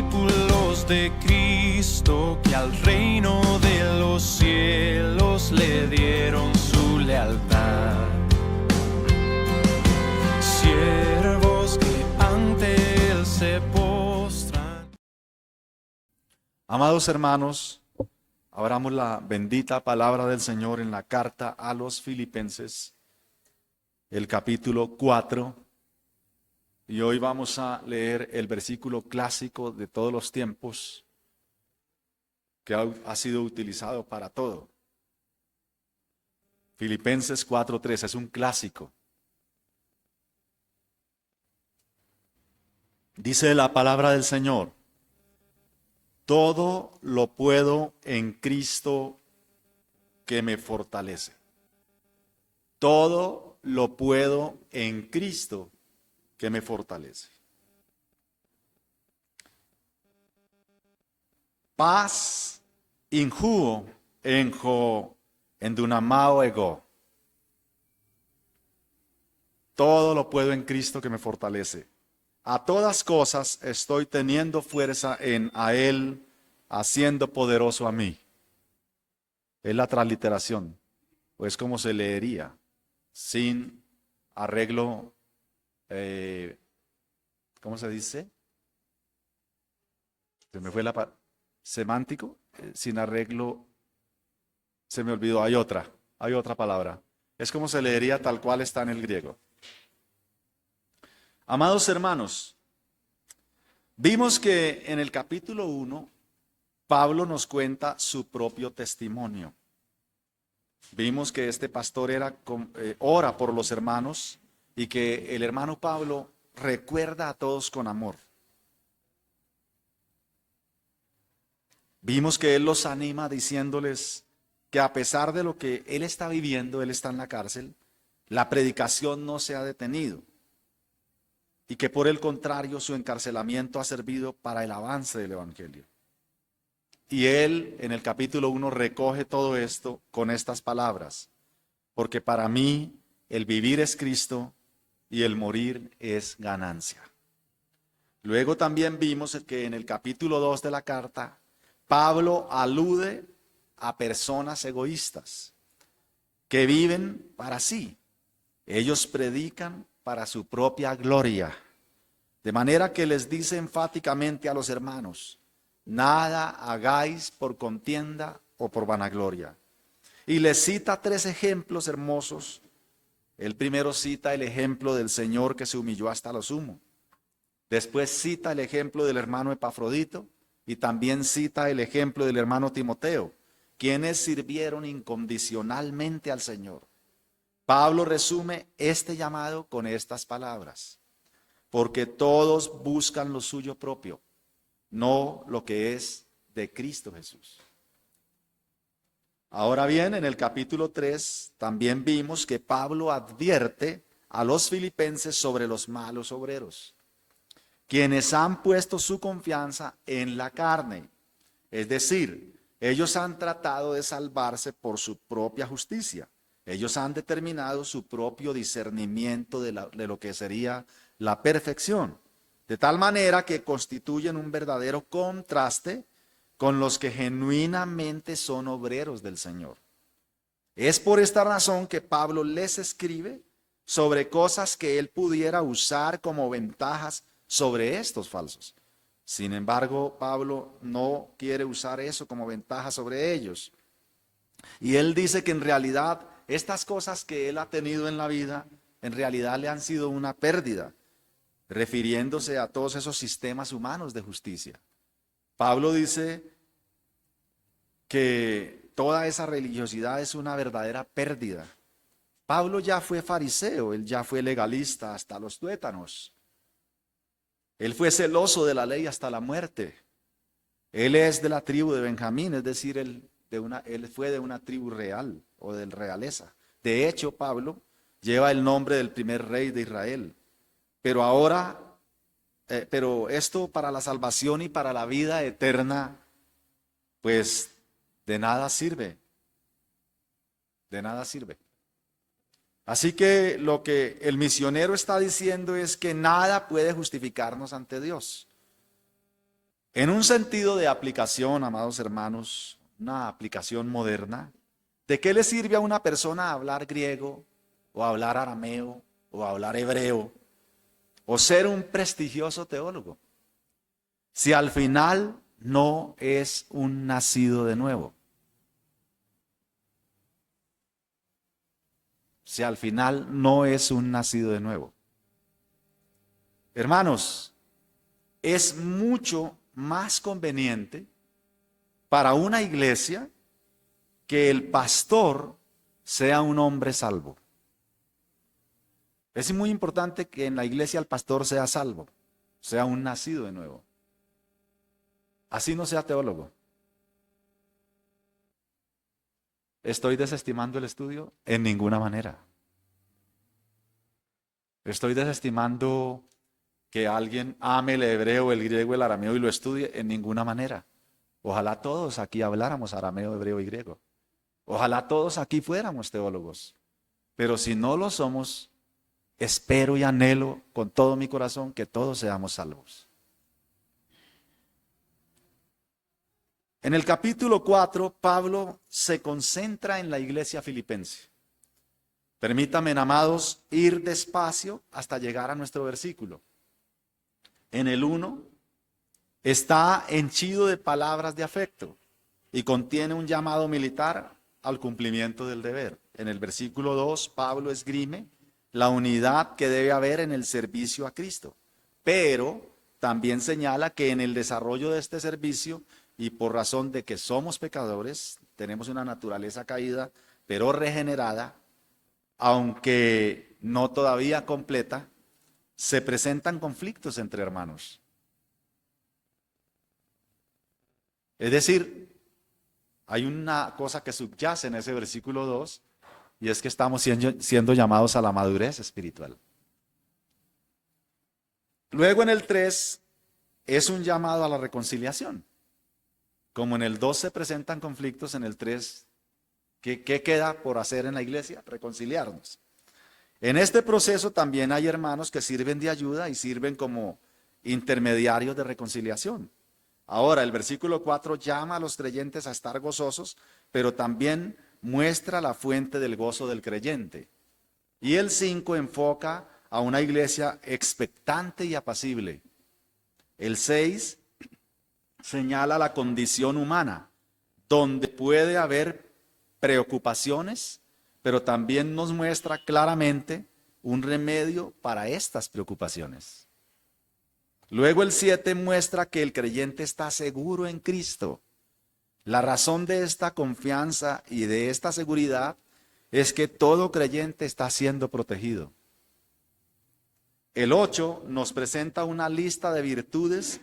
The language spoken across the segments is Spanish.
discípulos de Cristo que al reino de los cielos le dieron su lealtad. Siervos que ante él se postran. Amados hermanos, abramos la bendita palabra del Señor en la carta a los Filipenses, el capítulo 4. Y hoy vamos a leer el versículo clásico de todos los tiempos que ha sido utilizado para todo. Filipenses 4:3 es un clásico. Dice la palabra del Señor: todo lo puedo en Cristo que me fortalece. Todo lo puedo en Cristo que me fortalece. Paz injuo enjo endunamao ego. Todo lo puedo en Cristo que me fortalece. A todas cosas estoy teniendo fuerza en a Él, haciendo poderoso a mí. Es la transliteración, o es como se leería, sin arreglo, ¿cómo se dice? Se me fue la palabra. Semántico, sin arreglo, se me olvidó, hay otra palabra. Es como se leería tal cual está en el griego. Amados hermanos, vimos que en el capítulo 1, Pablo nos cuenta su propio testimonio. Vimos que este pastor ora por los hermanos y que el hermano Pablo recuerda a todos con amor. Vimos que él los anima diciéndoles que a pesar de lo que él está viviendo, él está en la cárcel, la predicación no se ha detenido. Y que por el contrario su encarcelamiento ha servido para el avance del Evangelio. Y él en el capítulo 1 recoge todo esto con estas palabras: porque para mí el vivir es Cristo y el morir es ganancia. Luego también vimos que en el capítulo 2 de la carta, Pablo alude a personas egoístas que viven para sí. Ellos predican para su propia gloria. De manera que les dice enfáticamente a los hermanos: nada hagáis por contienda o por vanagloria. Y les cita 3 ejemplos hermosos. El primero cita el ejemplo del Señor que se humilló hasta lo sumo. Después cita el ejemplo del hermano Epafrodito y también cita el ejemplo del hermano Timoteo, quienes sirvieron incondicionalmente al Señor. Pablo resume este llamado con estas palabras: porque todos buscan lo suyo propio, no lo que es de Cristo Jesús. Ahora bien, en el capítulo 3 también vimos que Pablo advierte a los filipenses sobre los malos obreros, quienes han puesto su confianza en la carne. Es decir, ellos han tratado de salvarse por su propia justicia. Ellos han determinado su propio discernimiento de lo que sería la perfección, de tal manera que constituyen un verdadero contraste con los que genuinamente son obreros del Señor. Es por esta razón que Pablo les escribe sobre cosas que él pudiera usar como ventajas sobre estos falsos. Sin embargo, Pablo no quiere usar eso como ventaja sobre ellos. Y él dice que en realidad estas cosas que él ha tenido en la vida, en realidad le han sido una pérdida, refiriéndose a todos esos sistemas humanos de justicia. Pablo dice que toda esa religiosidad es una verdadera pérdida. Pablo ya fue fariseo, él ya fue legalista hasta los tuétanos. Él fue celoso de la ley hasta la muerte. Él es de la tribu de Benjamín, es decir, él fue de una tribu real o de realeza. De hecho, Pablo lleva el nombre del primer rey de Israel. Pero esto para la salvación y para la vida eterna, pues de nada sirve. De nada sirve. Así que lo que el misionero está diciendo es que nada puede justificarnos ante Dios. En un sentido de aplicación, amados hermanos, una aplicación moderna, ¿de qué le sirve a una persona hablar griego o hablar arameo o hablar hebreo o ser un prestigioso teólogo si al final no es un nacido de nuevo? Si al final no es un nacido de nuevo. Hermanos, es mucho más conveniente para una iglesia que el pastor sea un hombre salvo. Es muy importante que en la iglesia el pastor sea salvo, sea un nacido de nuevo. Así no sea teólogo. ¿Estoy desestimando el estudio? En ninguna manera. ¿Estoy desestimando que alguien ame el hebreo, el griego, el arameo y lo estudie? En ninguna manera. Ojalá todos aquí habláramos arameo, hebreo y griego. Ojalá todos aquí fuéramos teólogos. Pero si no lo somos, espero y anhelo con todo mi corazón que todos seamos salvos. En el capítulo 4, Pablo se concentra en la iglesia filipense. Permítanme, amados, ir despacio hasta llegar a nuestro versículo. En el 1 está henchido de palabras de afecto y contiene un llamado militar al cumplimiento del deber. En el versículo 2, Pablo esgrime la unidad que debe haber en el servicio a Cristo, pero también señala que en el desarrollo de este servicio, y por razón de que somos pecadores, tenemos una naturaleza caída, pero regenerada, aunque no todavía completa, se presentan conflictos entre hermanos. Es decir, hay una cosa que subyace en ese versículo 2, y es que estamos siendo llamados a la madurez espiritual. Luego en el 3 es un llamado a la reconciliación. Como en el 2 se presentan conflictos, en el 3, ¿qué queda por hacer en la iglesia? Reconciliarnos. En este proceso también hay hermanos que sirven de ayuda y sirven como intermediarios de reconciliación. Ahora, el versículo 4 llama a los creyentes a estar gozosos, pero también muestra la fuente del gozo del creyente. Y el 5 enfoca a una iglesia expectante y apacible. El 6 señala la condición humana, donde puede haber preocupaciones, pero también nos muestra claramente un remedio para estas preocupaciones. Luego el 7 muestra que el creyente está seguro en Cristo. La razón de esta confianza y de esta seguridad es que todo creyente está siendo protegido. El 8 nos presenta una lista de virtudes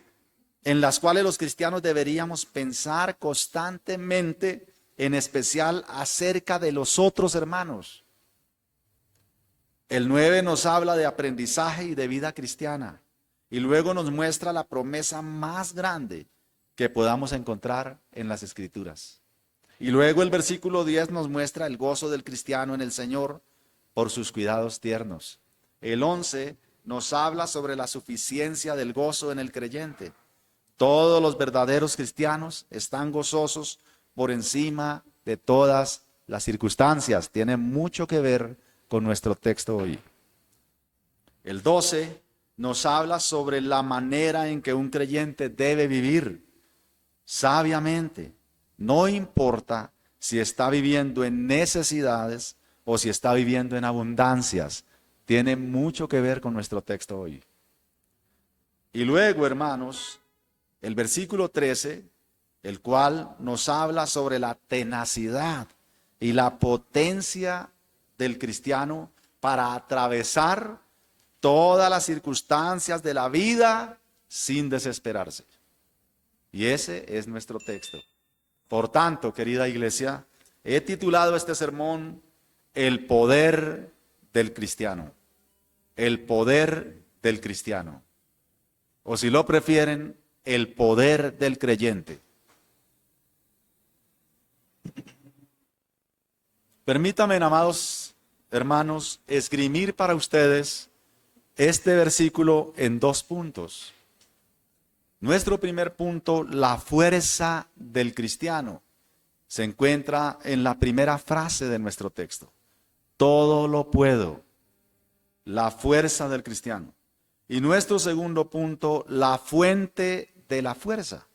en las cuales los cristianos deberíamos pensar constantemente, en especial acerca de los otros hermanos. El 9 nos habla de aprendizaje y de vida cristiana, y luego nos muestra la promesa más grande que podamos encontrar en las Escrituras. Y luego el versículo 10 nos muestra el gozo del cristiano en el Señor por sus cuidados tiernos. El 11 nos habla sobre la suficiencia del gozo en el creyente. Todos los verdaderos cristianos están gozosos por encima de todas las circunstancias. Tiene mucho que ver con nuestro texto hoy. El 12 nos habla sobre la manera en que un creyente debe vivir sabiamente. No importa si está viviendo en necesidades o si está viviendo en abundancias. Tiene mucho que ver con nuestro texto hoy. Y luego, hermanos, el versículo 13, el cual nos habla sobre la tenacidad y la potencia del cristiano para atravesar todas las circunstancias de la vida sin desesperarse. Y ese es nuestro texto. Por tanto, querida iglesia, he titulado este sermón El poder del cristiano. El poder del cristiano. O si lo prefieren, el poder del creyente. Permítanme, amados hermanos, esgrimir para ustedes este versículo en 2 puntos. Nuestro primer punto, la fuerza del cristiano, se encuentra en la primera frase de nuestro texto. Todo lo puedo. La fuerza del cristiano. Y nuestro segundo punto, la fuente de la fuerza.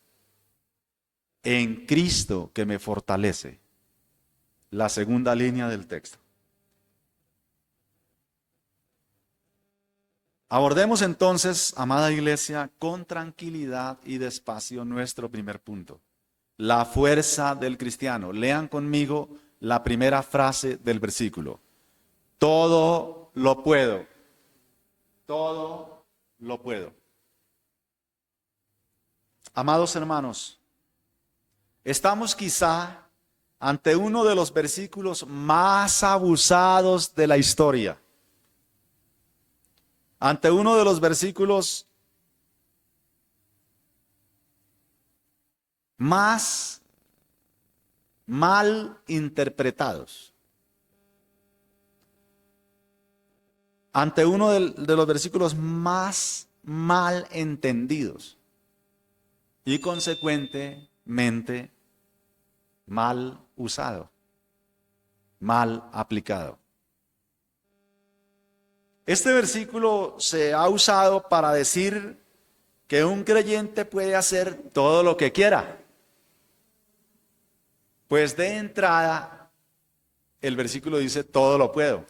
En Cristo que me fortalece. La segunda línea del texto. Abordemos entonces, amada iglesia, con tranquilidad y despacio nuestro primer punto. La fuerza del cristiano. Lean conmigo la primera frase del versículo. Todo lo puedo. Todo lo puedo. Amados hermanos, estamos quizá ante uno de los versículos más abusados de la historia. Ante uno de los versículos más mal interpretados. Ante uno de los versículos más mal entendidos. Y consecuentemente mal usado, mal aplicado. Este versículo se ha usado para decir que un creyente puede hacer todo lo que quiera. Pues de entrada, el versículo dice todo lo puedo.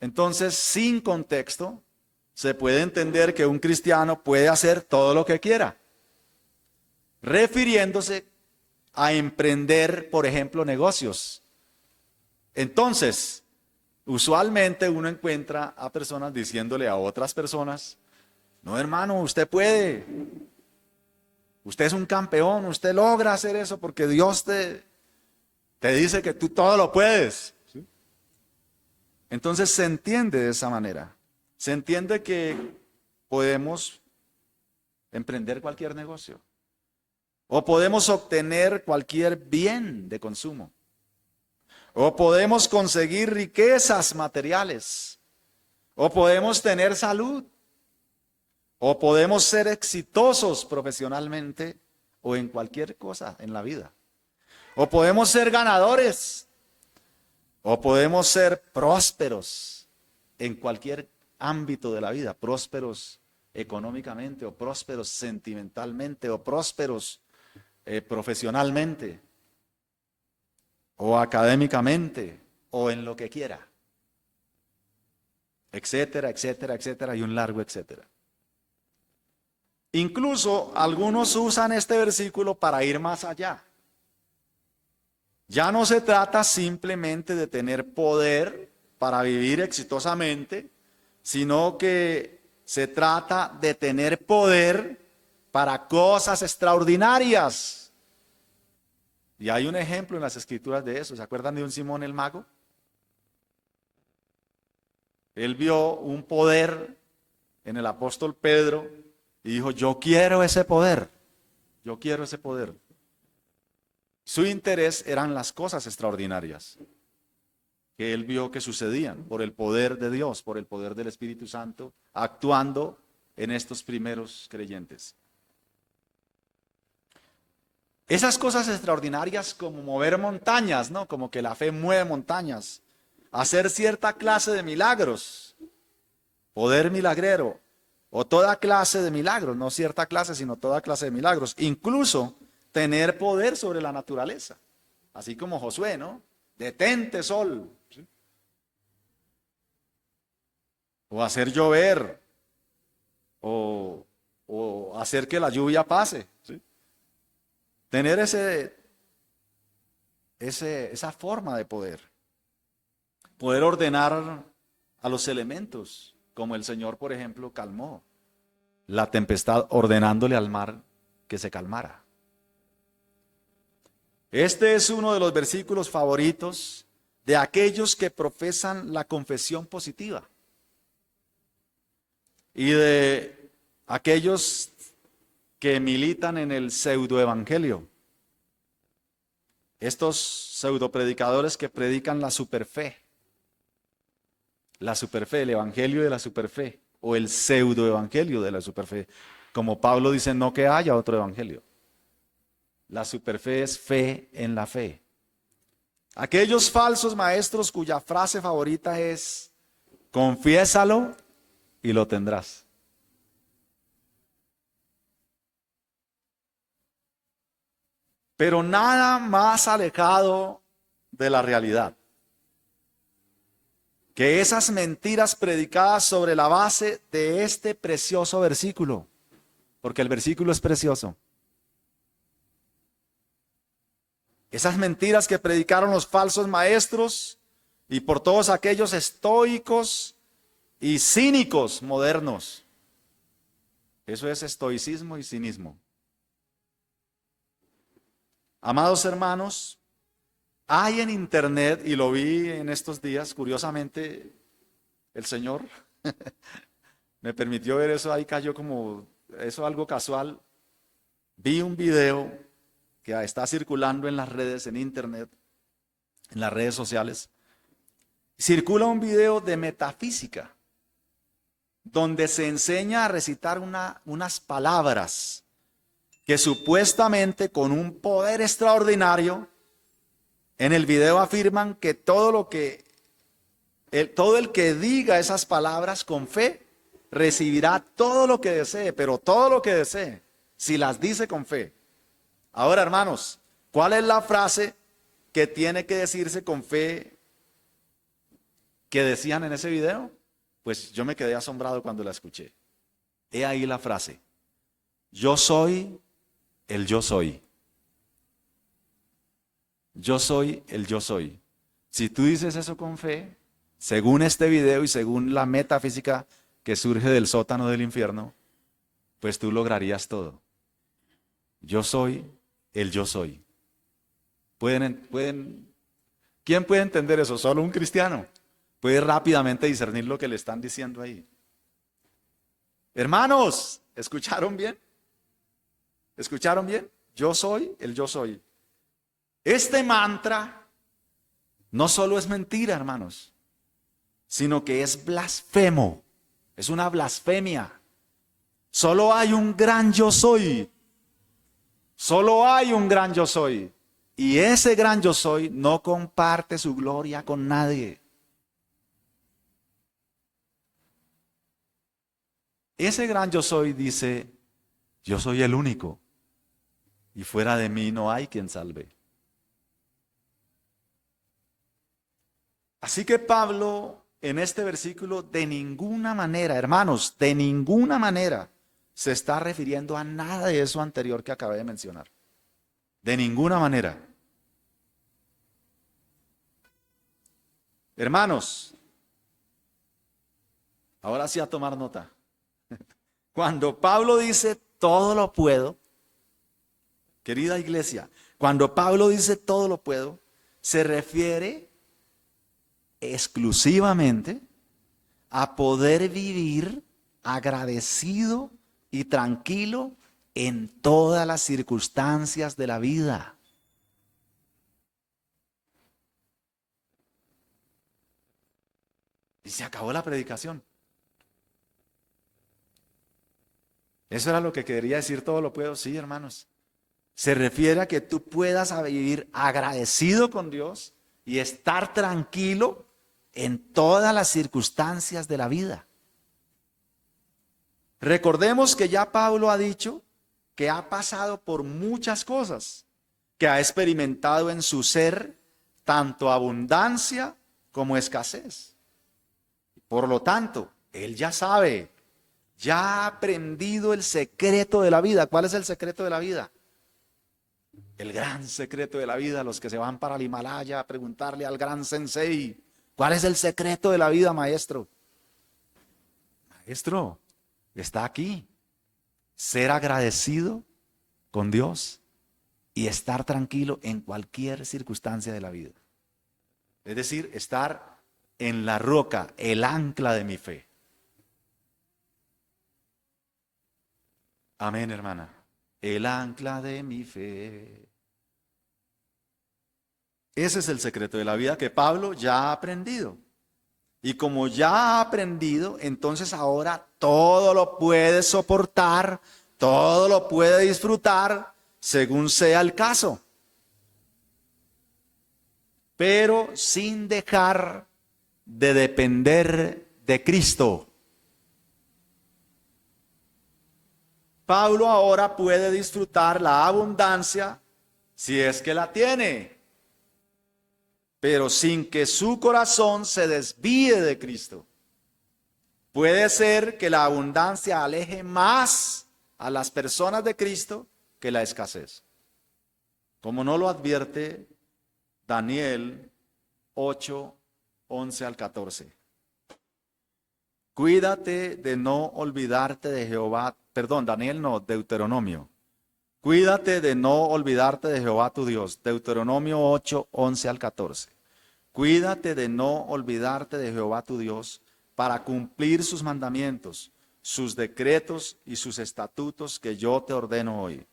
Entonces, sin contexto, se puede entender que un cristiano puede hacer todo lo que quiera, refiriéndose a emprender, por ejemplo, negocios. Entonces, usualmente uno encuentra a personas diciéndole a otras personas, no hermano, usted puede, usted es un campeón, usted logra hacer eso porque Dios te dice que tú todo lo puedes. ¿Sí? Entonces se entiende de esa manera, se entiende que podemos emprender cualquier negocio. O podemos obtener cualquier bien de consumo. O podemos conseguir riquezas materiales. O podemos tener salud. O podemos ser exitosos profesionalmente o en cualquier cosa en la vida. O podemos ser ganadores. O podemos ser prósperos en cualquier ámbito de la vida. Prósperos económicamente o prósperos sentimentalmente o prósperos profesionalmente o académicamente o en lo que quiera, etcétera, etcétera, etcétera y un largo etcétera. Incluso algunos usan este versículo para ir más allá. Ya no se trata simplemente de tener poder para vivir exitosamente, sino que se trata de tener poder para cosas extraordinarias. Y hay un ejemplo en las escrituras de eso. ¿Se acuerdan de un Simón el mago? Él vio un poder en el apóstol Pedro y dijo, yo quiero ese poder. Yo quiero ese poder. Su interés eran las cosas extraordinarias que él vio que sucedían por el poder de Dios, por el poder del Espíritu Santo, actuando en estos primeros creyentes. Esas cosas extraordinarias como mover montañas, ¿no? Como que la fe mueve montañas. Hacer cierta clase de milagros. Poder milagrero. O toda clase de milagros. No cierta clase, sino toda clase de milagros. Incluso tener poder sobre la naturaleza. Así como Josué, ¿no? Detente, sol. ¿Sí? O hacer llover. O hacer que la lluvia pase. ¿Sí? Tener esa forma de poder. Poder ordenar a los elementos, como el Señor, por ejemplo, calmó la tempestad ordenándole al mar que se calmara. Este es uno de los versículos favoritos de aquellos que profesan la confesión positiva y de aquellos que militan en el pseudoevangelio. Estos pseudopredicadores que predican la superfe, el evangelio de la superfe o el pseudoevangelio de la superfe. Como Pablo dice, no que haya otro evangelio. La superfe es fe en la fe. Aquellos falsos maestros cuya frase favorita es, confiésalo y lo tendrás. Pero nada más alejado de la realidad que esas mentiras predicadas sobre la base de este precioso versículo, porque el versículo es precioso. Esas mentiras que predicaron los falsos maestros y por todos aquellos estoicos y cínicos modernos. Eso es estoicismo y cinismo. Amados hermanos, hay en internet, y lo vi en estos días, curiosamente, el Señor me permitió ver eso, ahí cayó como eso algo casual. Vi un video que está circulando en las redes, en internet, en las redes sociales. Circula un video de metafísica, donde se enseña a recitar unas palabras que supuestamente con un poder extraordinario, en el video afirman que todo el que diga esas palabras con fe, recibirá todo lo que desee, pero todo lo que desee, si las dice con fe. Ahora, hermanos, ¿cuál es la frase que tiene que decirse con fe que decían en ese video? Pues yo me quedé asombrado cuando la escuché. He ahí la frase: yo soy el yo soy. Yo soy el yo soy. Si tú dices eso con fe, según este video y según la metafísica que surge del sótano del infierno, pues tú lograrías todo. Yo soy el yo soy. ¿Quién puede entender eso? Solo un cristiano puede rápidamente discernir lo que le están diciendo ahí. Hermanos, ¿escucharon bien? ¿Escucharon bien? Yo soy el yo soy. Este mantra no solo es mentira, hermanos, sino que es blasfemo. Es una blasfemia. Solo hay un gran yo soy. Solo hay un gran yo soy. Y ese gran yo soy no comparte su gloria con nadie. Ese gran yo soy dice, yo soy el único. Y fuera de mí no hay quien salve. Así que Pablo en este versículo de ninguna manera, hermanos, de ninguna manera se está refiriendo a nada de eso anterior que acabé de mencionar. De ninguna manera. Hermanos, ahora sí a tomar nota. Cuando Pablo dice todo lo puedo, querida iglesia, cuando Pablo dice todo lo puedo, se refiere exclusivamente a poder vivir agradecido y tranquilo en todas las circunstancias de la vida. Y se acabó la predicación. Eso era lo que quería decir, todo lo puedo. Sí, hermanos. Se refiere a que tú puedas vivir agradecido con Dios y estar tranquilo en todas las circunstancias de la vida. Recordemos que ya Pablo ha dicho que ha pasado por muchas cosas, que ha experimentado en su ser tanto abundancia como escasez. Por lo tanto, él ya sabe, ya ha aprendido el secreto de la vida. ¿Cuál es el secreto de la vida? El gran secreto de la vida, los que se van para el Himalaya a preguntarle al gran sensei, ¿cuál es el secreto de la vida, maestro? Maestro, está aquí. Ser agradecido con Dios y estar tranquilo en cualquier circunstancia de la vida. Es decir, estar en la roca, el ancla de mi fe. Amén, hermana. El ancla de mi fe. Ese es el secreto de la vida que Pablo ya ha aprendido. Y como ya ha aprendido, entonces ahora todo lo puede soportar todo lo puede disfrutar según sea el caso, pero sin dejar de depender de Cristo. Pablo ahora puede disfrutar la abundancia si es que la tiene, pero sin que su corazón se desvíe de Cristo. Puede ser que la abundancia aleje más a las personas de Cristo que la escasez. Como no lo advierte Daniel 8, 11 al 14. Cuídate de no olvidarte de Jehová. Perdón, Daniel no, Deuteronomio. Cuídate de no olvidarte de Jehová tu Dios. Deuteronomio 8, 11 al 14. Cuídate de no olvidarte de Jehová tu Dios para cumplir sus mandamientos, sus decretos y sus estatutos que yo te ordeno hoy.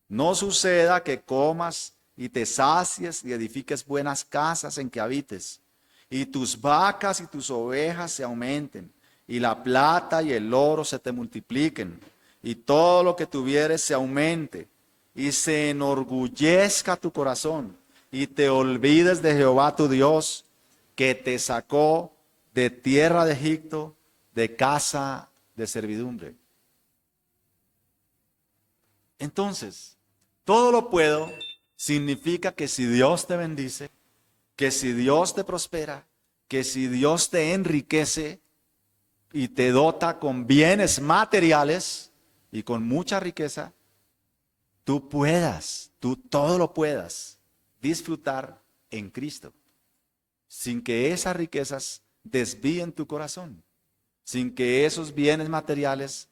No suceda que comas y te sacies y edifiques buenas casas en que habites, y tus vacas y tus ovejas se aumenten, y la plata y el oro se te multipliquen, y todo lo que tuvieres se aumente, y se enorgullezca tu corazón, y te olvides de Jehová tu Dios, que te sacó de tierra de Egipto, de casa de servidumbre. Entonces, todo lo puedo significa que si Dios te bendice, que si Dios te prospera, que si Dios te enriquece y te dota con bienes materiales y con mucha riqueza, tú todo lo puedas disfrutar en Cristo, sin que esas riquezas desvíen tu corazón, sin que esos bienes materiales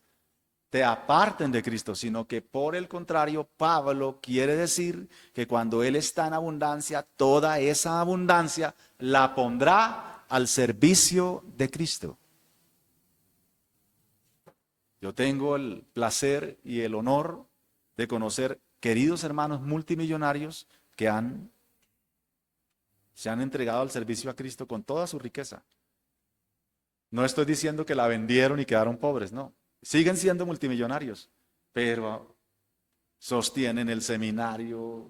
te aparten de Cristo, sino que por el contrario, Pablo quiere decir que cuando Él está en abundancia, toda esa abundancia la pondrá al servicio de Cristo. Yo tengo el placer y el honor de conocer queridos hermanos multimillonarios que se han entregado al servicio a Cristo con toda su riqueza. No estoy diciendo que la vendieron y quedaron pobres, no. Siguen siendo multimillonarios, pero sostienen el seminario.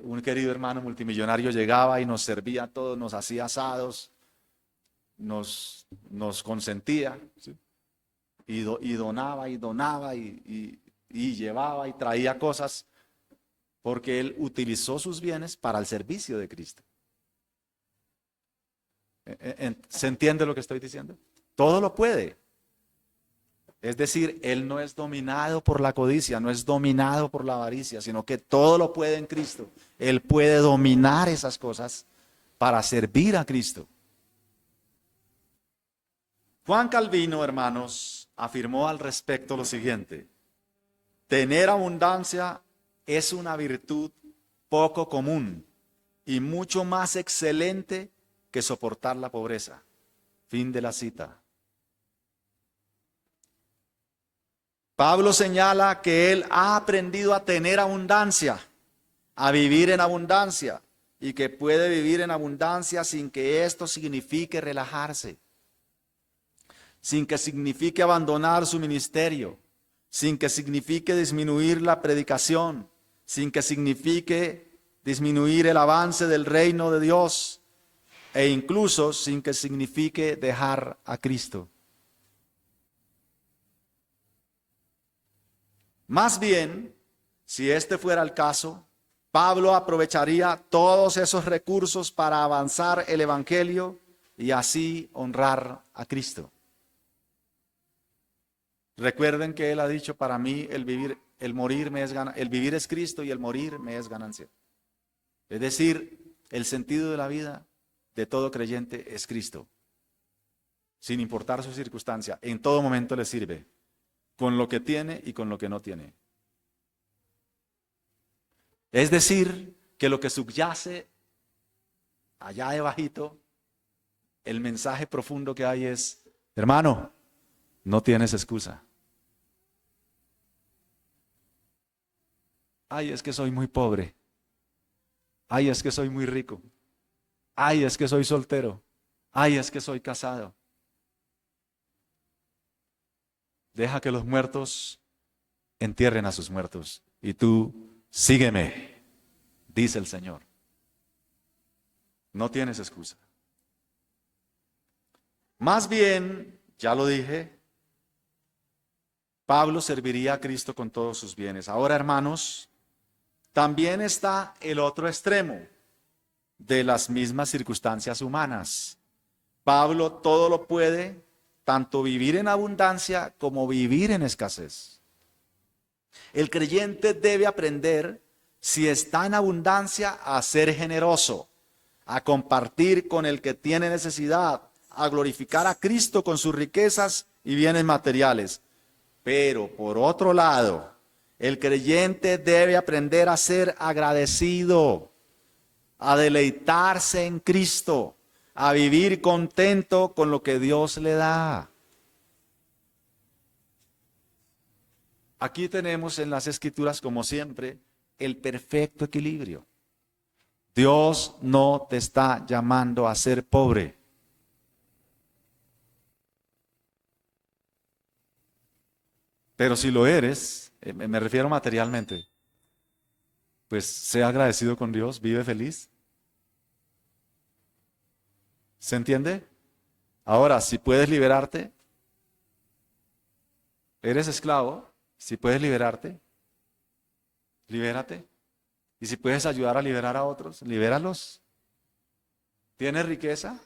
Un querido hermano multimillonario llegaba y nos servía a todos, nos hacía asados, nos consentía, ¿sí? Y donaba y llevaba y traía cosas, porque él utilizó sus bienes para el servicio de Cristo. ¿Se entiende lo que estoy diciendo? Todo lo puede. Es decir, él no es dominado por la codicia, no es dominado por la avaricia, sino que todo lo puede en Cristo. Él puede dominar esas cosas para servir a Cristo. Juan Calvino, hermanos, afirmó al respecto lo siguiente: tener abundancia es una virtud poco común y mucho más excelente que soportar la pobreza. Fin de la cita. Pablo señala que él ha aprendido a tener abundancia, a vivir en abundancia, y que puede vivir en abundancia sin que esto signifique relajarse, sin que signifique abandonar su ministerio, sin que signifique disminuir la predicación, sin que signifique disminuir el avance del reino de Dios, e incluso sin que signifique dejar a Cristo. Más bien, si este fuera el caso, Pablo aprovecharía todos esos recursos para avanzar el evangelio y así honrar a Cristo. Recuerden que él ha dicho: para mí el vivir es Cristo y el morir me es ganancia. Es decir, el sentido de la vida de todo creyente es Cristo, sin importar su circunstancia. En todo momento le sirve, con lo que tiene y con lo que no tiene. Es decir, que lo que subyace allá debajito, el mensaje profundo que hay es: hermano, no tienes excusa. Ay, es que soy muy pobre. Ay, es que soy muy rico. Ay, es que soy soltero. Ay, es que soy casado. Deja que los muertos entierren a sus muertos y tú sígueme, dice el Señor. No tienes excusa. Más bien, ya lo dije, Pablo serviría a Cristo con todos sus bienes. Ahora, hermanos, también está el otro extremo de las mismas circunstancias humanas. Pablo todo lo puede, tanto vivir en abundancia como vivir en escasez. El creyente debe aprender, si está en abundancia, a ser generoso, a compartir con el que tiene necesidad, a glorificar a Cristo con sus riquezas y bienes materiales. Pero por otro lado, el creyente debe aprender a ser agradecido, a deleitarse en Cristo, a vivir contento con lo que Dios le da. Aquí tenemos en las Escrituras, como siempre, el perfecto equilibrio. Dios no te está llamando a ser pobre. Pero si lo eres, me refiero materialmente, pues sea agradecido con Dios, vive feliz. ¿Se entiende? Ahora, si puedes liberarte, eres esclavo, si puedes liberarte, libérate. Y si puedes ayudar a liberar a otros, libéralos. ¿Tienes riqueza?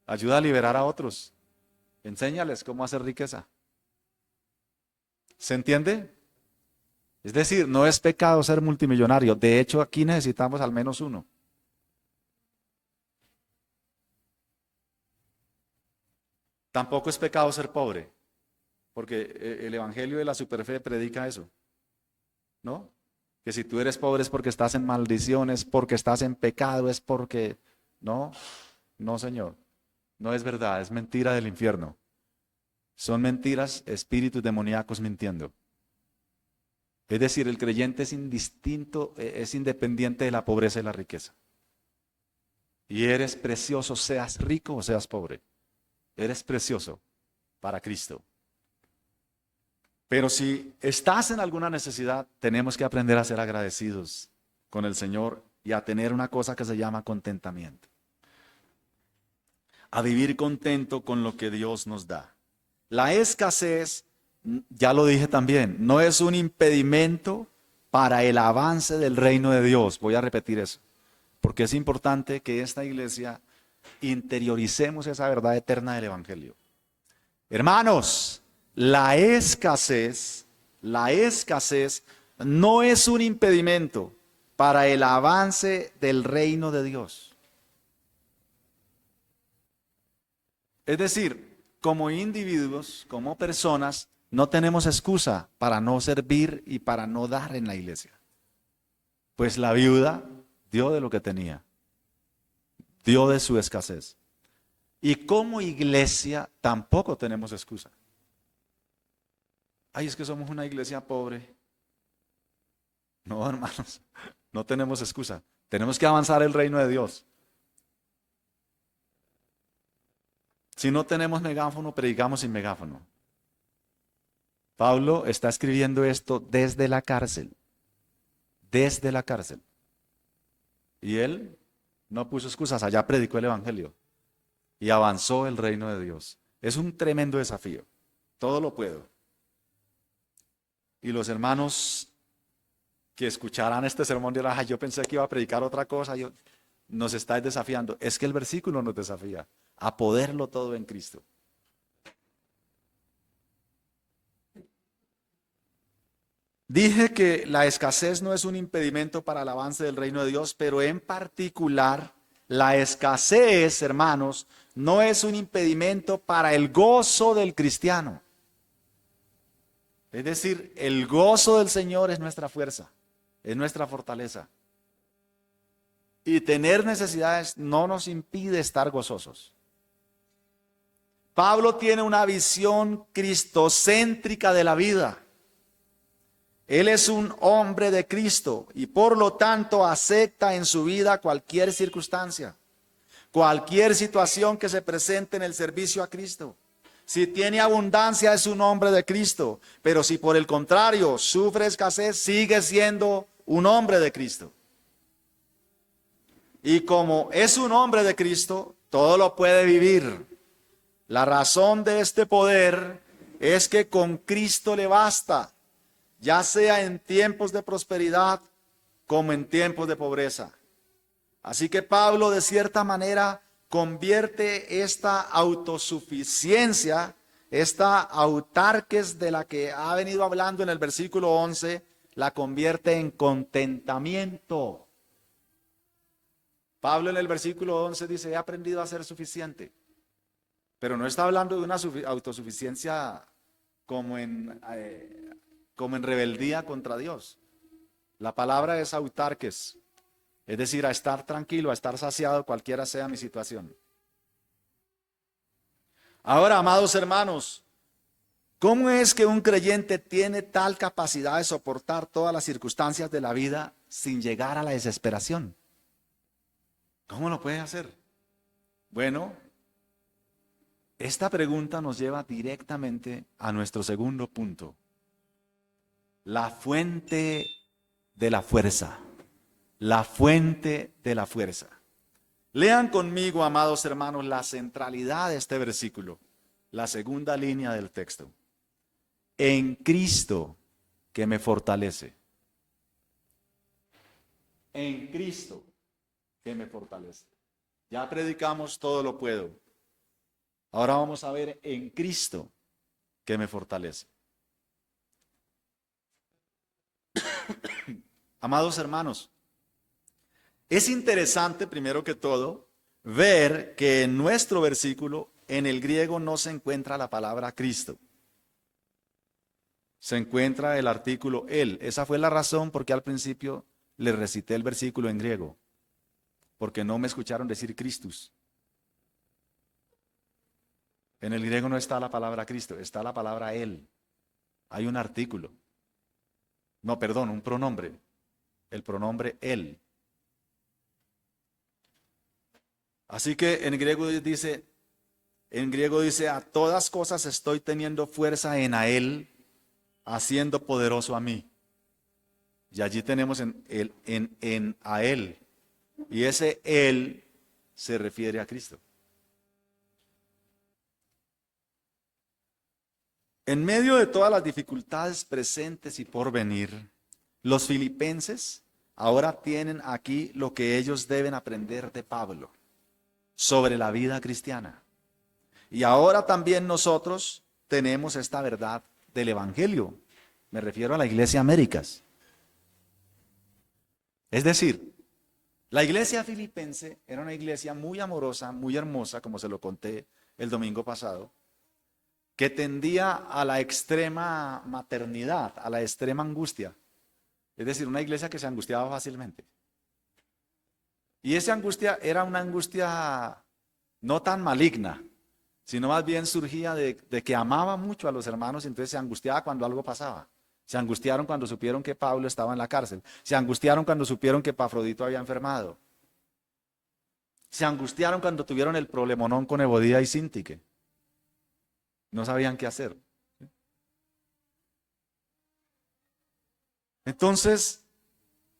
Ayuda a liberar a otros. Enséñales cómo hacer riqueza. ¿Se entiende? Es decir, no es pecado ser multimillonario. De hecho, aquí necesitamos al menos uno. Tampoco es pecado ser pobre, porque el evangelio de la superfe predica eso, ¿no? Que si tú eres pobre es porque estás en maldición, es porque estás en pecado, es porque... No, no, Señor, no es verdad, es mentira del infierno. Son mentiras, espíritus demoníacos mintiendo. Es decir, el creyente es indistinto, es independiente de la pobreza y la riqueza. Y eres precioso, seas rico o seas pobre. Eres precioso para Cristo. Pero si estás en alguna necesidad, tenemos que aprender a ser agradecidos con el Señor y a tener una cosa que se llama contentamiento. A vivir contento con lo que Dios nos da. La escasez, ya lo dije también, no es un impedimento para el avance del reino de Dios. Voy a repetir eso, porque es importante que esta iglesia interioricemos esa verdad eterna del Evangelio. Hermanos, la escasez no es un impedimento para el avance del reino de Dios. Es decir, como individuos, como personas, no tenemos excusa para no servir y para no dar en la iglesia. Pues la viuda dio de lo que tenía, dio de su escasez. Y como iglesia tampoco tenemos excusa. Ay, es que somos una iglesia pobre. No, hermanos, no tenemos excusa. Tenemos que avanzar el reino de Dios. Si no tenemos megáfono, predicamos sin megáfono. Pablo está escribiendo esto desde la cárcel. Desde la cárcel. Y él no puso excusas, allá predicó el evangelio. Y avanzó el reino de Dios. Es un tremendo desafío. Todo lo puedo. Y los hermanos que escucharán este sermón dirán, yo pensé que iba a predicar otra cosa. Nos estáis desafiando. Es que el versículo nos desafía a poderlo todo en Cristo. Dije que la escasez no es un impedimento para el avance del reino de Dios, pero en particular la escasez, hermanos, no es un impedimento para el gozo del cristiano. Es decir, el gozo del Señor es nuestra fuerza, es nuestra fortaleza. Y tener necesidades no nos impide estar gozosos. Pablo tiene una visión cristocéntrica de la vida. Él es un hombre de Cristo y por lo tanto acepta en su vida cualquier circunstancia, cualquier situación que se presente en el servicio a Cristo. Si tiene abundancia es un hombre de Cristo, pero si por el contrario sufre escasez, sigue siendo un hombre de Cristo. Y como es un hombre de Cristo, todo lo puede vivir. La razón de este poder es que con Cristo le basta, ya sea en tiempos de prosperidad como en tiempos de pobreza. Así que Pablo de cierta manera convierte esta autosuficiencia, esta autarques de la que ha venido hablando en el versículo 11, la convierte en contentamiento. Pablo en el versículo 11 dice, he aprendido a ser suficiente. Pero no está hablando de una autosuficiencia como en rebeldía contra Dios. La palabra es autarques, es decir, a estar tranquilo, a estar saciado cualquiera sea mi situación. Ahora, amados hermanos, ¿cómo es que un creyente tiene tal capacidad de soportar todas las circunstancias de la vida sin llegar a la desesperación? ¿Cómo lo puede hacer? Bueno, esta pregunta nos lleva directamente a nuestro segundo punto. La fuente de la fuerza. La fuente de la fuerza. Lean conmigo, amados hermanos, la centralidad de este versículo, la segunda línea del texto. En Cristo que me fortalece. En Cristo que me fortalece. Ya predicamos todo lo puedo. Ahora vamos a ver en Cristo que me fortalece. Amados hermanos, es interesante, primero que todo, ver que en nuestro versículo, en el griego no se encuentra la palabra Cristo. Se encuentra el artículo él. Esa fue la razón por qué al principio les recité el versículo en griego. Porque no me escucharon decir Christus. En el griego no está la palabra Cristo, está la palabra él. Hay un artículo. No, perdón, un pronombre. El pronombre él. Así que en griego dice, a todas cosas estoy teniendo fuerza en a él, haciendo poderoso a mí. Y allí tenemos en a él. Y ese él se refiere a Cristo. En medio de todas las dificultades presentes y por venir, los filipenses ahora tienen aquí lo que ellos deben aprender de Pablo sobre la vida cristiana. Y ahora también nosotros tenemos esta verdad del Evangelio. Me refiero a la Iglesia Américas. Es decir, la iglesia filipense era una iglesia muy amorosa, muy hermosa, como se lo conté el domingo pasado, que tendía a la extrema maternidad, a la extrema angustia. Es decir, una iglesia que se angustiaba fácilmente. Y esa angustia era una angustia no tan maligna, sino más bien surgía de que amaba mucho a los hermanos y entonces se angustiaba cuando algo pasaba. Se angustiaron cuando supieron que Pablo estaba en la cárcel. Se angustiaron cuando supieron que Epafrodito había enfermado. Se angustiaron cuando tuvieron el problemonón con Evodía y Síntique. No sabían qué hacer. Entonces,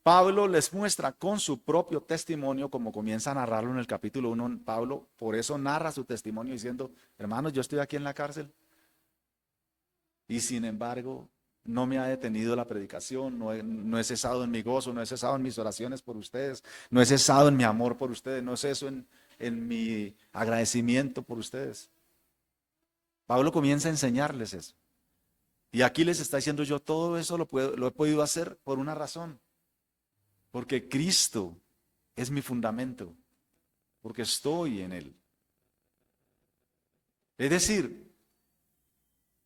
Pablo les muestra con su propio testimonio, como comienza a narrarlo en el capítulo 1, Pablo por eso narra su testimonio diciendo, hermanos, yo estoy aquí en la cárcel y sin embargo no me ha detenido la predicación, no he cesado en mi gozo, no he cesado en mis oraciones por ustedes, no he cesado en mi amor por ustedes, no ceso en mi agradecimiento por ustedes. Pablo comienza a enseñarles eso. Y aquí les está diciendo yo, todo eso lo he podido hacer por una razón. Porque Cristo es mi fundamento. Porque estoy en Él. Es decir,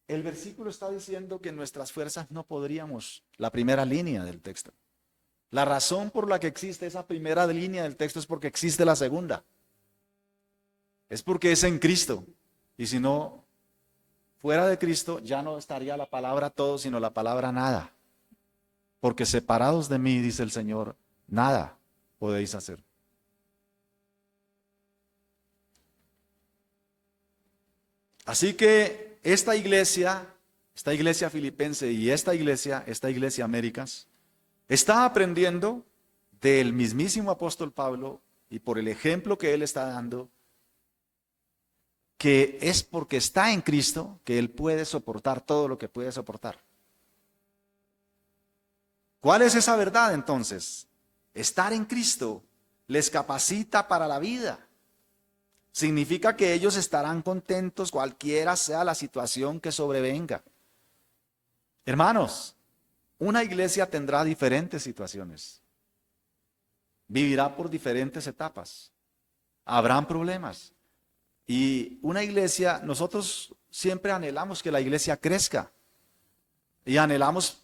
el versículo está diciendo que nuestras fuerzas no podríamos, la primera línea del texto. La razón por la que existe esa primera línea del texto es porque existe la segunda. Es porque es en Cristo. Y si no, fuera de Cristo ya no estaría la palabra todo, sino la palabra nada. Porque separados de mí, dice el Señor, nada podéis hacer. Así que esta iglesia filipense y esta iglesia Américas, está aprendiendo del mismísimo apóstol Pablo y por el ejemplo que él está dando, que es porque está en Cristo que él puede soportar todo lo que puede soportar. ¿Cuál es esa verdad entonces? Estar en Cristo les capacita para la vida. Significa que ellos estarán contentos cualquiera sea la situación que sobrevenga. Hermanos, una iglesia tendrá diferentes situaciones. Vivirá por diferentes etapas. Habrán problemas. Y una iglesia, nosotros siempre anhelamos que la iglesia crezca. Y anhelamos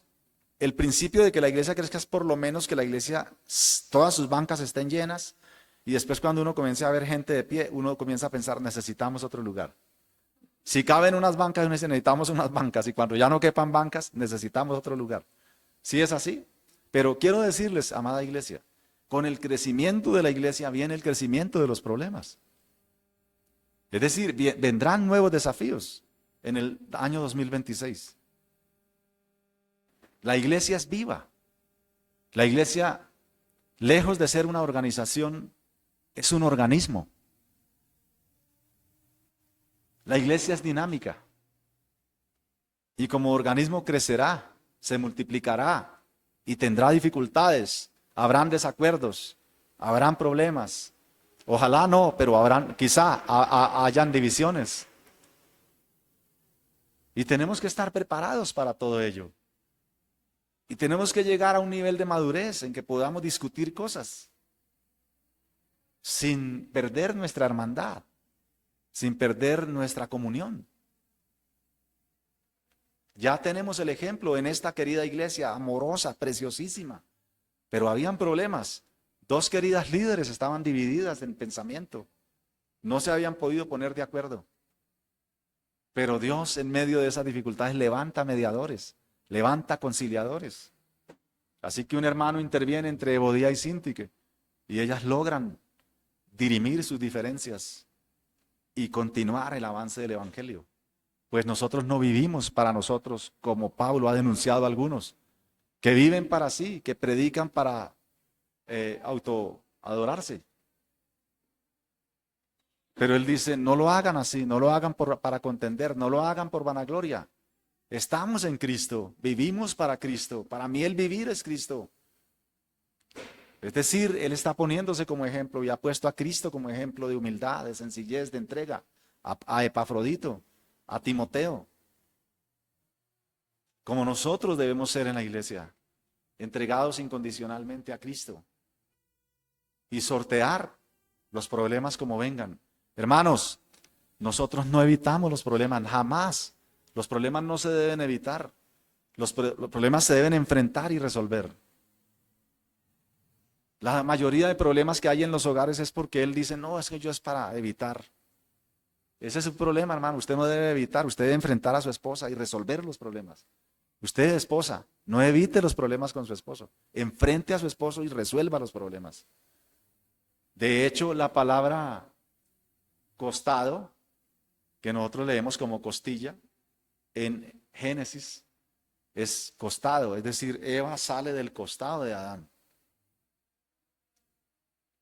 el principio de que la iglesia crezca es por lo menos que la iglesia, todas sus bancas estén llenas. Y después cuando uno comienza a ver gente de pie, uno comienza a pensar, necesitamos otro lugar. Si caben unas bancas, uno dice, necesitamos unas bancas. Y cuando ya no quepan bancas, necesitamos otro lugar. Sí es así. Pero quiero decirles, amada iglesia, con el crecimiento de la iglesia viene el crecimiento de los problemas. Es decir, vendrán nuevos desafíos en el año 2026. La iglesia es viva. La iglesia, lejos de ser una organización, es un organismo. La iglesia es dinámica. Y como organismo crecerá, se multiplicará y tendrá dificultades. Habrán desacuerdos, habrán problemas. Ojalá no, pero quizá hayan divisiones. Y tenemos que estar preparados para todo ello. Y tenemos que llegar a un nivel de madurez en que podamos discutir cosas sin perder nuestra hermandad, sin perder nuestra comunión. Ya tenemos el ejemplo en esta querida iglesia, amorosa, preciosísima, pero habían problemas. Dos queridas líderes estaban divididas en pensamiento. No se habían podido poner de acuerdo. Pero Dios en medio de esas dificultades levanta mediadores, levanta conciliadores. Así que un hermano interviene entre Ebodía y Síntique y ellas logran dirimir sus diferencias y continuar el avance del evangelio. Pues nosotros no vivimos para nosotros, como Pablo ha denunciado a algunos, que viven para sí, que predican para autoadorarse. Pero él dice, no lo hagan así, no lo hagan para contender, no lo hagan por vanagloria. Estamos en Cristo, vivimos para Cristo. Para mí el vivir es Cristo. Es decir, él está poniéndose como ejemplo y ha puesto a Cristo como ejemplo de humildad, de sencillez, de entrega, a Epafrodito, a Timoteo. Como nosotros debemos ser en la iglesia, entregados incondicionalmente a Cristo y sortear los problemas como vengan. Hermanos, nosotros no evitamos los problemas, jamás. Los problemas no se deben evitar. Los problemas se deben enfrentar y resolver. La mayoría de problemas que hay en los hogares es porque él dice, no, es que yo es para evitar. Ese es un problema, hermano. Usted no debe evitar, usted debe enfrentar a su esposa y resolver los problemas. Usted, esposa, no evite los problemas con su esposo. Enfrente a su esposo y resuelva los problemas. De hecho, la palabra costado, que nosotros leemos como costilla, en Génesis es costado, es decir, Eva sale del costado de Adán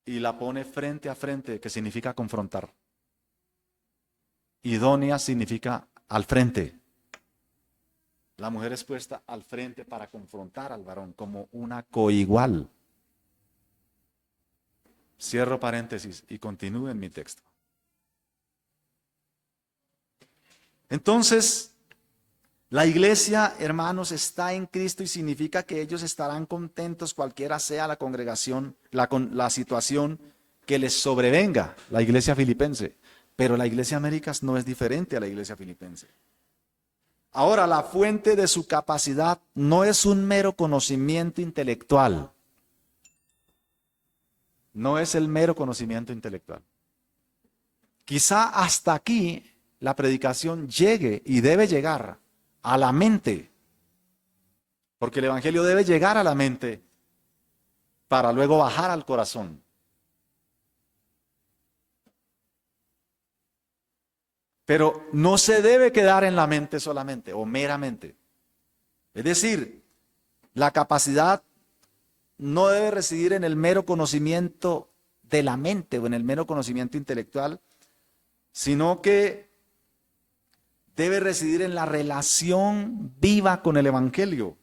y la pone frente a frente, que significa confrontar. Idónea significa al frente. La mujer es puesta al frente para confrontar al varón como una coigual. Cierro paréntesis y continúo en mi texto. Entonces, la iglesia, hermanos, está en Cristo y significa que ellos estarán contentos cualquiera sea la congregación, la situación que les sobrevenga, la iglesia filipense. Pero la iglesia Américas no es diferente a la iglesia filipense. Ahora, la fuente de su capacidad no es un mero conocimiento intelectual. No es el mero conocimiento intelectual. Quizá hasta aquí la predicación llegue y debe llegar a la mente, porque el evangelio debe llegar a la mente para luego bajar al corazón. Pero no se debe quedar en la mente solamente o meramente. Es decir, la capacidad no debe residir en el mero conocimiento de la mente o en el mero conocimiento intelectual, sino que debe residir en la relación viva con el Evangelio.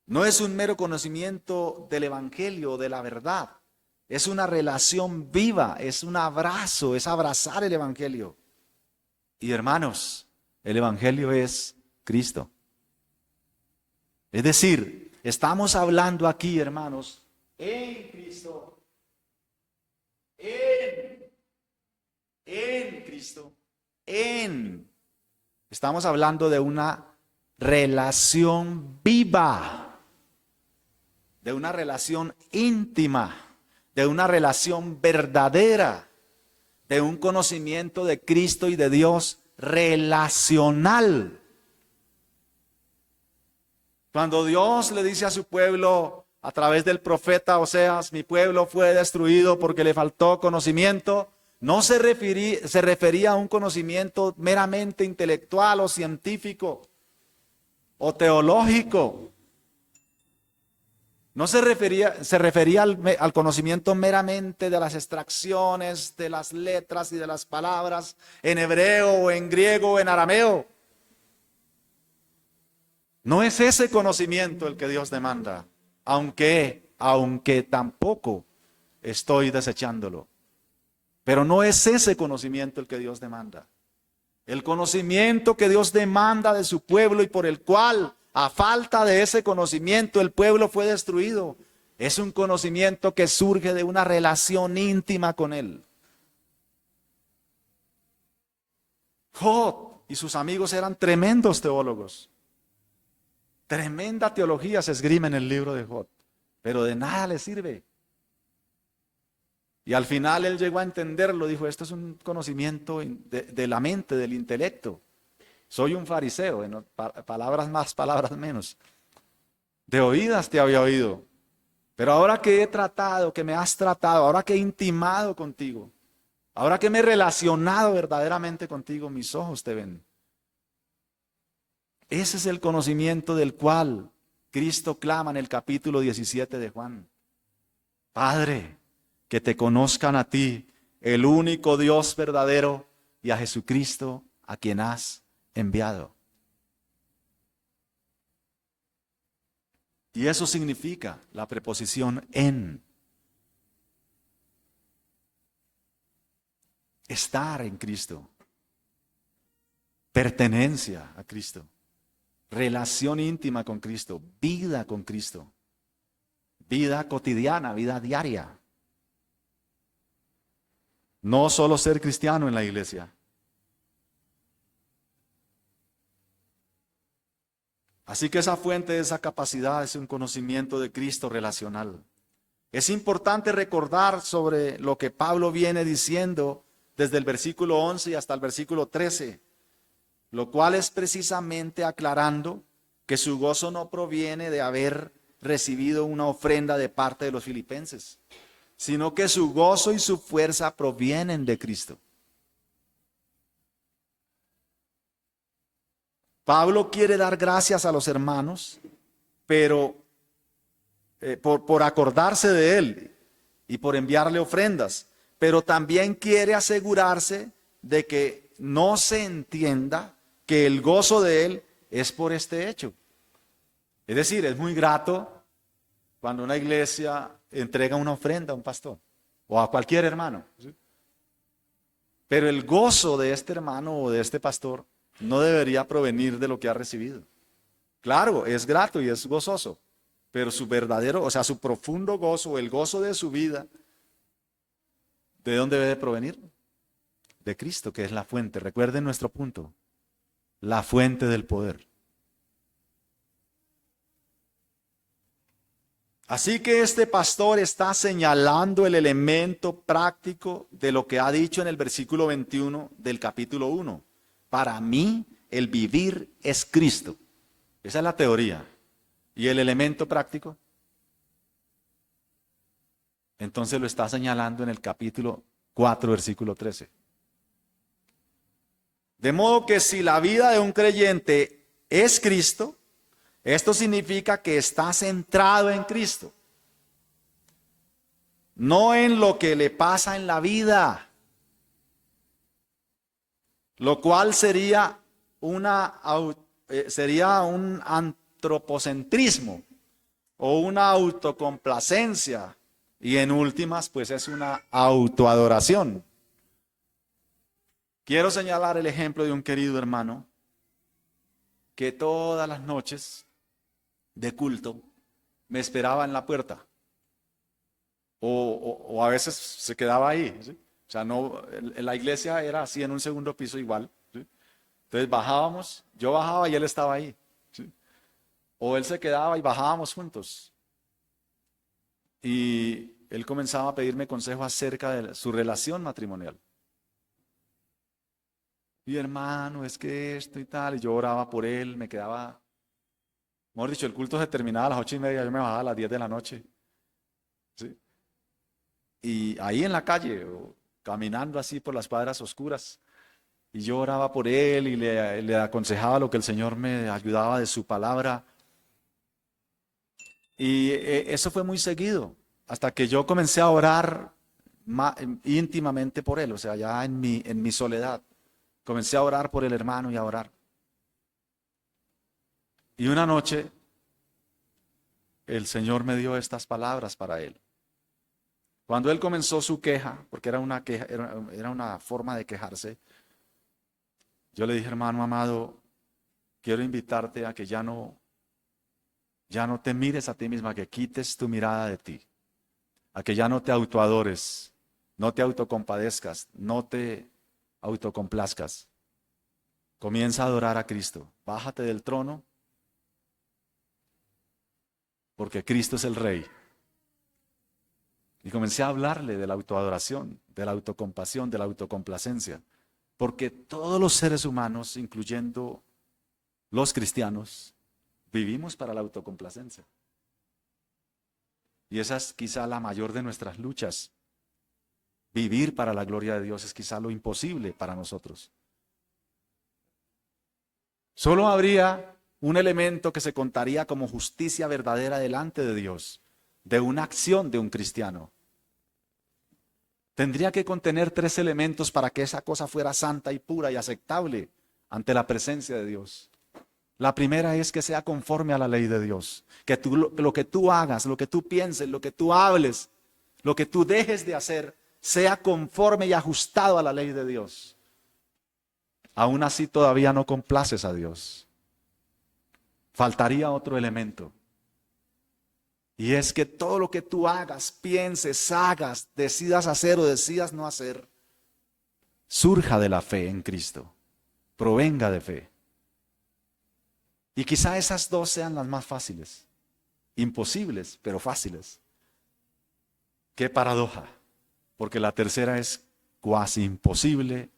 No es un mero conocimiento del Evangelio, de la verdad. Es una relación viva, es un abrazo, es abrazar el Evangelio. Y hermanos, el Evangelio es Cristo. Es decir, estamos hablando aquí, hermanos, en Cristo, en Cristo, Estamos hablando de una relación viva, de una relación íntima, de una relación verdadera, de un conocimiento de Cristo y de Dios relacional. Cuando Dios le dice a su pueblo a través del profeta Oseas, mi pueblo fue destruido porque le faltó conocimiento, no se refería a un conocimiento meramente intelectual o científico o teológico. No se refería al conocimiento meramente de las extracciones, de las letras y de las palabras en hebreo o en griego o en arameo. No es ese conocimiento el que Dios demanda, aunque tampoco estoy desechándolo. Pero no es ese conocimiento el que Dios demanda. El conocimiento que Dios demanda de su pueblo y por el cual, a falta de ese conocimiento, el pueblo fue destruido, es un conocimiento que surge de una relación íntima con Él. Job y sus amigos eran tremendos teólogos. Tremenda teología se esgrime en el libro de Job, pero de nada le sirve. Y al final él llegó a entenderlo, dijo, esto es un conocimiento de la mente, del intelecto. Soy un fariseo, palabras más, palabras menos. De oídas te había oído, pero ahora que he tratado, que me has tratado, ahora que he intimado contigo, ahora que me he relacionado verdaderamente contigo, mis ojos te ven. Ese es el conocimiento del cual Cristo clama en el capítulo 17 de Juan. Padre, que te conozcan a ti, el único Dios verdadero, y a Jesucristo, a quien has enviado. Y eso significa la preposición en. Estar en Cristo. Pertenencia a Cristo. Relación íntima con Cristo. Vida con Cristo. Vida cotidiana, vida diaria. No solo ser cristiano en la iglesia. Así que esa fuente de esa capacidad es un conocimiento de Cristo relacional. Es importante recordar sobre lo que Pablo viene diciendo desde el versículo 11 y hasta el versículo 13, lo cual es precisamente aclarando que su gozo no proviene de haber recibido una ofrenda de parte de los filipenses, sino que su gozo y su fuerza provienen de Cristo. Pablo quiere dar gracias a los hermanos, pero por acordarse de él y por enviarle ofrendas, pero también quiere asegurarse de que no se entienda que el gozo de él es por este hecho. Es decir, es muy grato cuando una iglesia entrega una ofrenda a un pastor o a cualquier hermano. ¿Sí? Pero el gozo de este hermano o de este pastor no debería provenir de lo que ha recibido. Claro, es grato y es gozoso, pero su verdadero, o sea, su profundo gozo, el gozo de su vida, ¿de dónde debe provenir? De Cristo, que es la fuente. Recuerden nuestro punto, la fuente del poder. Así que este pastor está señalando el elemento práctico de lo que ha dicho en el versículo 21 del capítulo 1. Para mí el vivir es Cristo. Esa es la teoría. ¿Y el elemento práctico? Entonces lo está señalando en el capítulo 4, versículo 13. De modo que si la vida de un creyente es Cristo, esto significa que está centrado en Cristo, no en lo que le pasa en la vida, lo cual sería sería un antropocentrismo o una autocomplacencia, y en últimas pues es una autoadoración. Quiero señalar el ejemplo de un querido hermano que todas las noches de culto me esperaba en la puerta o a veces se quedaba ahí, ¿sí? O sea, no, en la iglesia era así en un segundo piso igual, ¿sí? Entonces bajábamos, yo bajaba y él estaba ahí, ¿sí? O él se quedaba y bajábamos juntos. Y él comenzaba a pedirme consejo acerca de su relación matrimonial. Y hermano, es que esto y tal, y yo oraba por él, me quedaba, mejor dicho, el culto se terminaba a las 8:30, yo me bajaba a las 10 de la noche, ¿sí? Y ahí en la calle, o caminando así por las cuadras oscuras, y yo oraba por él y le aconsejaba lo que el Señor me ayudaba de su palabra. Y eso fue muy seguido, hasta que yo comencé a orar íntimamente por él, o sea, ya en mi soledad. Comencé a orar por el hermano y a orar. Y una noche el Señor me dio estas palabras para él. Cuando él comenzó su queja, porque era una queja, era una forma de quejarse, yo le dije, hermano amado, quiero invitarte a que ya no te mires a ti misma, que quites tu mirada de ti, a que ya no te autoadores, no te autocompadezcas, no te autocomplazcas. Comienza a adorar a Cristo. Bájate del trono, porque Cristo es el Rey. Y comencé a hablarle de la autoadoración, de la autocompasión, de la autocomplacencia. Porque todos los seres humanos, incluyendo los cristianos, vivimos para la autocomplacencia. Y esa es quizá la mayor de nuestras luchas. Vivir para la gloria de Dios es quizá lo imposible para nosotros. Solo habría un elemento que se contaría como justicia verdadera delante de Dios, de una acción de un cristiano. Tendría que contener 3 elementos para que esa cosa fuera santa y pura y aceptable ante la presencia de Dios. La primera es que sea conforme a la ley de Dios, que lo que tú hagas, lo que tú pienses, lo que tú hables, lo que tú dejes de hacer, sea conforme y ajustado a la ley de Dios. Aún así todavía no complaces a Dios. Faltaría otro elemento. Y es que todo lo que tú hagas, pienses, hagas, decidas hacer o decidas no hacer, surja de la fe en Cristo, provenga de fe. Y quizá esas 2 sean las más fáciles, imposibles, pero fáciles. Qué paradoja, porque la tercera es cuasi imposible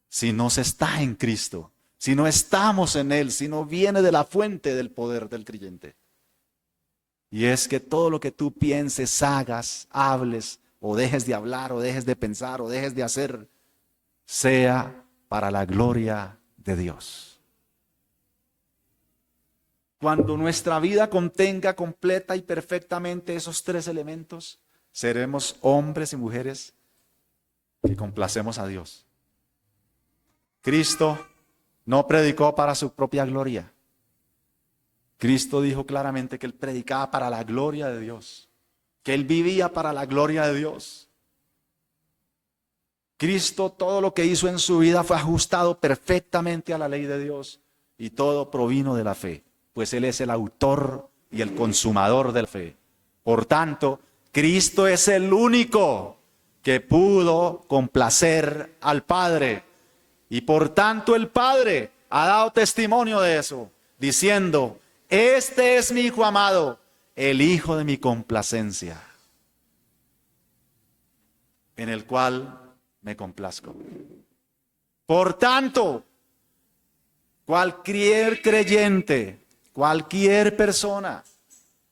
si no se está en Cristo, si no estamos en Él, si no viene de la fuente del poder del creyente. Y es que todo lo que tú pienses, hagas, hables, o dejes de hablar, o dejes de pensar, o dejes de hacer, sea para la gloria de Dios. Cuando nuestra vida contenga completa y perfectamente esos 3 elementos, seremos hombres y mujeres que complacemos a Dios. Cristo no predicó para su propia gloria. Cristo dijo claramente que Él predicaba para la gloria de Dios, que Él vivía para la gloria de Dios. Cristo, todo lo que hizo en su vida fue ajustado perfectamente a la ley de Dios y todo provino de la fe, pues Él es el autor y el consumador de la fe. Por tanto, Cristo es el único que pudo complacer al Padre. Y por tanto el Padre ha dado testimonio de eso, diciendo: este es mi Hijo amado, el Hijo de mi complacencia, en el cual me complazco. Por tanto, cualquier creyente, cualquier persona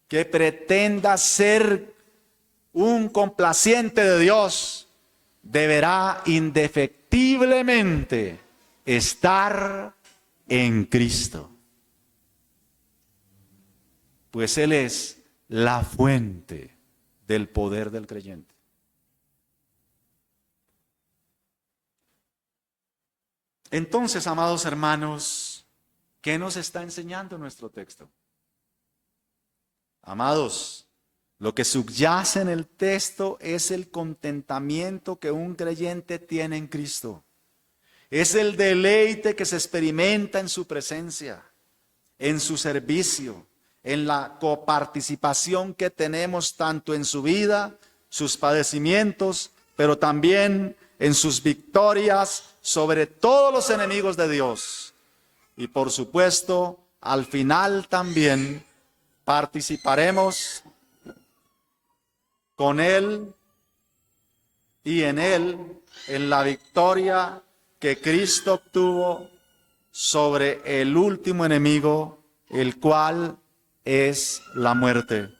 que pretenda ser un complaciente de Dios, deberá indefectiblemente estar en Cristo. Pues Él es la fuente del poder del creyente. Entonces, amados hermanos, ¿qué nos está enseñando nuestro texto? Amados, lo que subyace en el texto es el contentamiento que un creyente tiene en Cristo. Es el deleite que se experimenta en su presencia, en su servicio, en la coparticipación que tenemos tanto en su vida, sus padecimientos, pero también en sus victorias sobre todos los enemigos de Dios. Y por supuesto, al final también participaremos con Él y en Él en la victoria que Cristo obtuvo sobre el último enemigo, el cual es la muerte.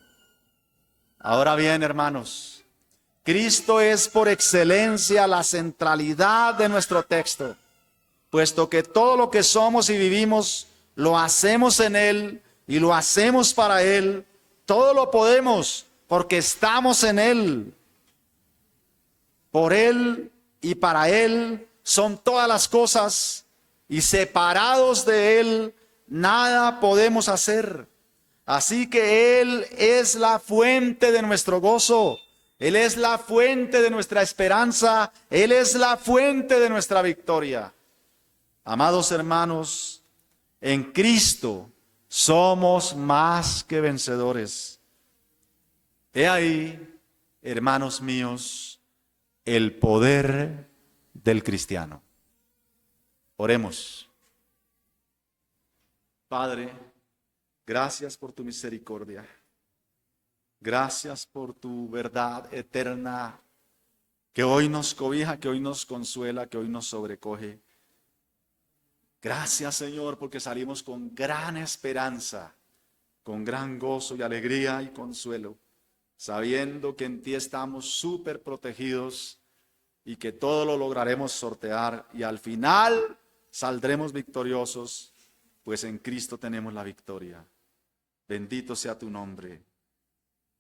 Ahora bien, hermanos, Cristo es por excelencia la centralidad de nuestro texto, puesto que todo lo que somos y vivimos lo hacemos en Él y lo hacemos para Él. Todo lo podemos porque estamos en Él. Por Él y para Él son todas las cosas, y separados de Él nada podemos hacer. Así que Él es la fuente de nuestro gozo, Él es la fuente de nuestra esperanza, Él es la fuente de nuestra victoria. Amados hermanos, en Cristo somos más que vencedores. He ahí, hermanos míos, el poder del cristiano. Oremos. Padre, gracias por tu misericordia. Gracias por tu verdad eterna que hoy nos cobija, que hoy nos consuela, que hoy nos sobrecoge. Gracias, Señor, porque salimos con gran esperanza, con gran gozo y alegría y consuelo, sabiendo que en ti estamos súper protegidos y que todo lo lograremos sortear y al final saldremos victoriosos, pues en Cristo tenemos la victoria. Bendito sea tu nombre.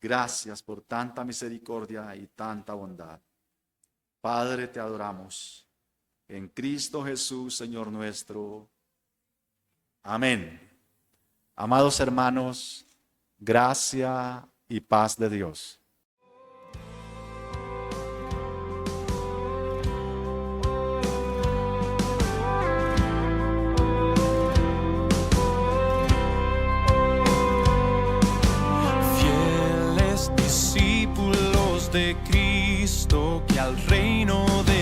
Gracias por tanta misericordia y tanta bondad. Padre, te adoramos. En Cristo Jesús, Señor nuestro. Amén. Amados hermanos, gracia y paz de Dios. Fieles discípulos de Cristo, que al reino de